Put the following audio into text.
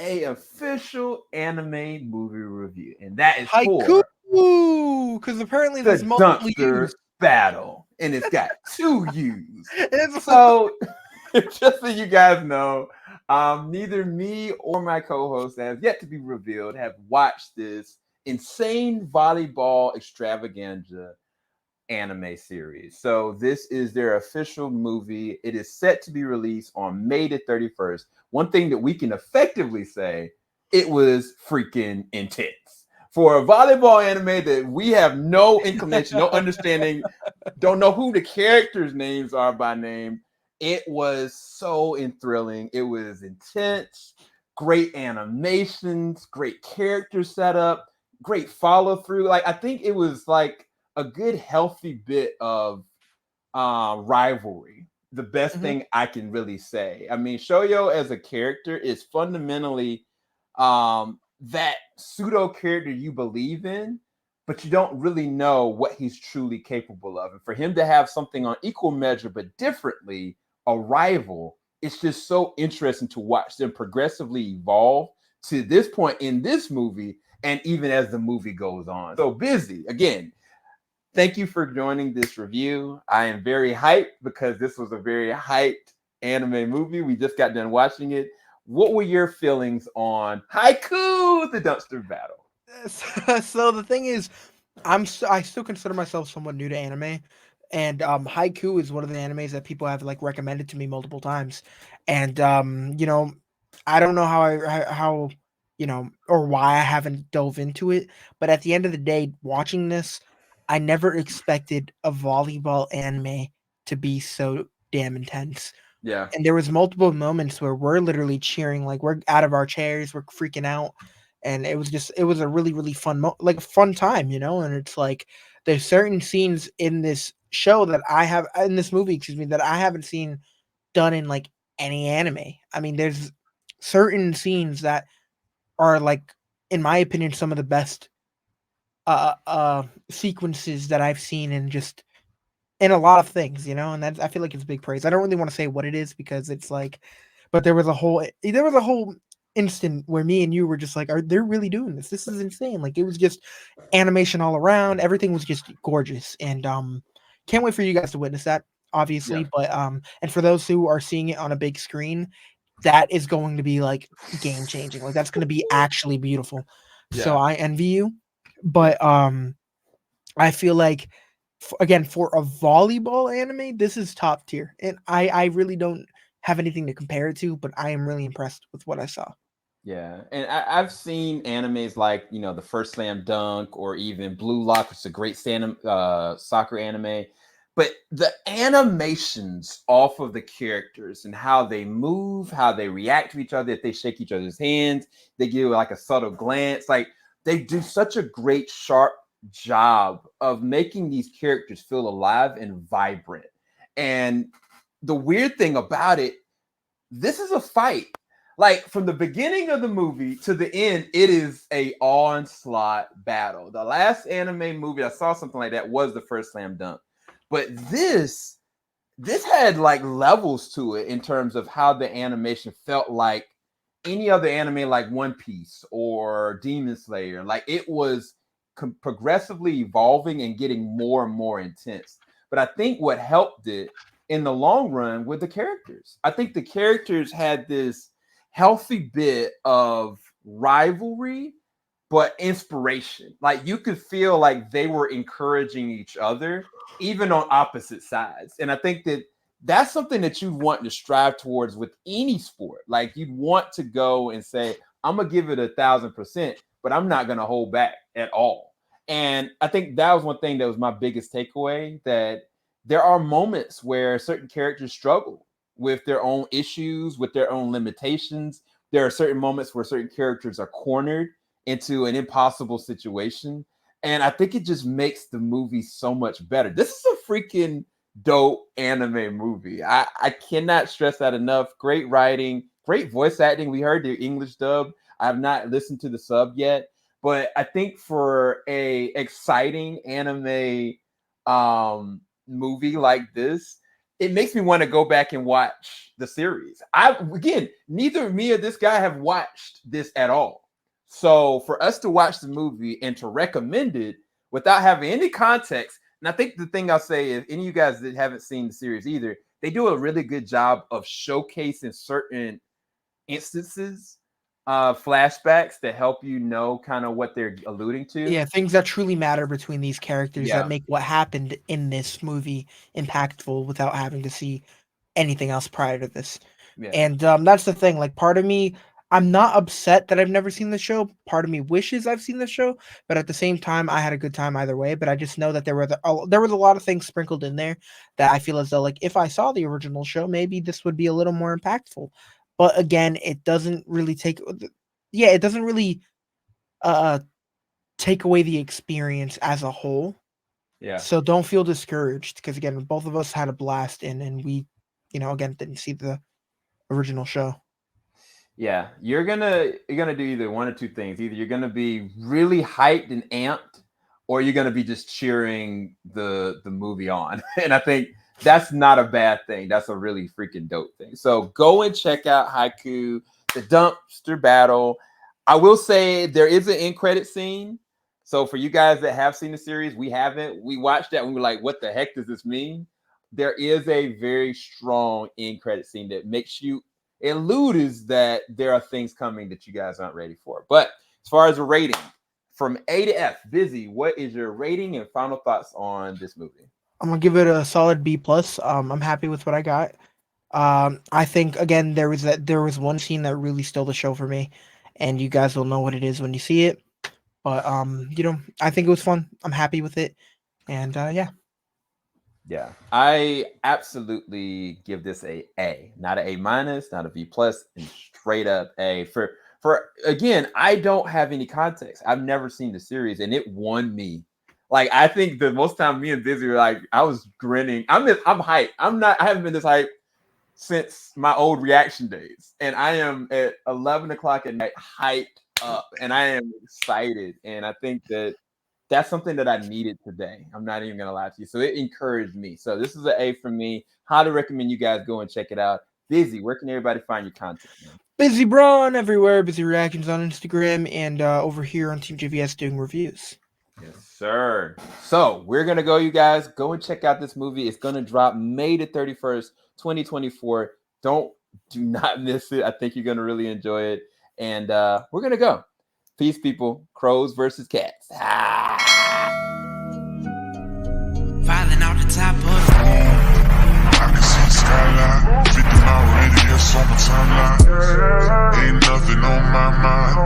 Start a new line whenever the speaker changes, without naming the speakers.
a official anime movie review, and that is
HAIKYUU,
for
because apparently
the
there's multiple
dumpster
U's.
battle, and it's got 2 U's.
It's
So, just so you guys know, neither me or my co-host that has yet to be revealed have watched this insane volleyball extravaganza anime series. So this is their official movie. It is set to be released on May the 31st. One thing that we can effectively say, it was freaking intense. For a volleyball anime that we have no inclination, no understanding, don't know who the characters' names are by name, it was so enthralling. It was intense, great animations, great character setup, great follow through. Like, I think it was like a good, healthy bit of rivalry. The best thing I can really say. I mean, Shoyo as a character is fundamentally that pseudo character you believe in, but you don't really know what he's truly capable of. And for him to have something on equal measure but differently, a rival, it's just so interesting to watch them progressively evolve to this point in this movie, and even as the movie goes on. So Busy, again, thank you for joining this review. I am very hyped because this was a very hyped anime movie. We just got done watching it. What were your feelings on HAIKYUU, the dumpster battle?
So the thing is, I still consider myself somewhat new to anime, and HAIKYUU is one of the animes that people have like recommended to me multiple times, and I don't know how or why I haven't dove into it, but at the end of the day, watching this, I never expected a volleyball anime to be so damn intense.
Yeah.
And there was multiple moments where we're literally cheering, like we're out of our chairs, we're freaking out, and it was a really really fun like a fun time, and it's like there's certain scenes in this show that I have in this movie, excuse me, that I haven't seen done in like any anime. I mean, there's certain scenes that are like, in my opinion, some of the best sequences that I've seen in just in a lot of things, and that's, I feel like it's big praise. I don't really want to say what it is because it's like, but there was a whole instant where me and you were just like, are they really doing this? This is insane. Like, it was just animation all around. Everything was just gorgeous, and can't wait for you guys to witness that,
Yeah.
obviously. But and for those who are seeing it on a big screen, that is going to be like game changing. Like, that's going to be actually beautiful. So
Yeah.
I envy you, but I feel like, again, for a volleyball anime, this is top tier, and I really don't have anything to compare it to, but I am really impressed with what I saw.
Yeah, and I've seen animes like, the first Slam Dunk, or even Blue Lock, which is a great soccer anime. But the animations off of the characters and how they move, how they react to each other, if they shake each other's hands, they give like a subtle glance. Like, they do such a great, sharp job of making these characters feel alive and vibrant. And the weird thing about it, this is a fight. Like, from the beginning of the movie to the end, it is a onslaught battle. The last anime movie I saw something like that was the first Slam Dunk, but this had like levels to it in terms of how the animation felt like any other anime, like One Piece or Demon Slayer. Like, it was progressively evolving and getting more and more intense. But I think what helped it in the long run were the characters. I think the characters had this healthy bit of rivalry, but inspiration. Like, you could feel like they were encouraging each other, even on opposite sides. And I think that that's something that you want to strive towards with any sport. Like, you'd want to go and say, I'm gonna give it 1,000%, but I'm not gonna hold back at all. And I think that was one thing that was my biggest takeaway, that there are moments where certain characters struggle with their own issues, with their own limitations. There are certain moments where certain characters are cornered into an impossible situation. And I think it just makes the movie so much better. This is a freaking dope anime movie. I cannot stress that enough. Great writing, great voice acting. We heard the English dub. I have not listened to the sub yet, but I think for a exciting anime movie like this, it makes me want to go back and watch the series. Again, neither me or this guy have watched this at all. So for us to watch the movie and to recommend it without having any context, and I think the thing I'll say is, any of you guys that haven't seen the series either, they do a really good job of showcasing certain instances, flashbacks that help you know kind of what they're alluding to.
Yeah, things that truly matter between these characters that make what happened in this movie impactful without having to see anything else prior to this. Yeah. And that's the thing. Like, part of me, I'm not upset that I've never seen the show. Part of me wishes I've seen the show, but at the same time, I had a good time either way. But I just know that there was a lot of things sprinkled in there that I feel as though, like, if I saw the original show, maybe this would be a little more impactful. But again, it doesn't really take take away the experience as a whole. Yeah. So don't feel discouraged, because again, both of us had a blast and we, again, didn't see the original show.
Yeah, you're gonna do either one or two things. Either you're gonna be really hyped and amped, or you're gonna be just cheering the movie on. And I think that's not a bad thing. That's a really freaking dope thing. So go and check out HAIKYUU, the dumpster battle. I will say there is an end credit scene. So for you guys that have seen the series, we haven't. We watched that and we were like, what the heck does this mean? There is a very strong end credit scene that makes you alludes that there are things coming that you guys aren't ready for. But as far as a rating, from A to F, Busy, what is your rating and final thoughts on this movie?
I'm gonna give it a solid B+. I'm happy with what I got. I think, again, there was one scene that really stole the show for me, and you guys will know what it is when you see it. But I think it was fun. I'm happy with it, and yeah.
Yeah, I absolutely give this a A, not an A-, not a B+, and straight up A. For again, I don't have any context. I've never seen the series, and it won me. Like, I think the most time me and Busy were like, I was grinning. I'm hyped. I haven't been this hyped since my old reaction days, and I am at 11 o'clock at night hyped up, and I am excited. And I think that's something that I needed today. I'm not even gonna lie to you. So it encouraged me. So this is an A for me. Highly recommend you guys go and check it out. Busy, where can everybody find your content, man?
Busy Braun everywhere. Busy Reactions on Instagram, and over here on TeamJVS doing reviews.
Yes, sir. So we're gonna go, you guys. Go and check out this movie. It's gonna drop May the 31st, 2024. Do not miss it. I think you're gonna really enjoy it. And we're gonna go. Peace, people. Crows versus cats.
Filing out the top of I can see the skyline. 50 mile radius on my timeline. Ain't nothing on my mind.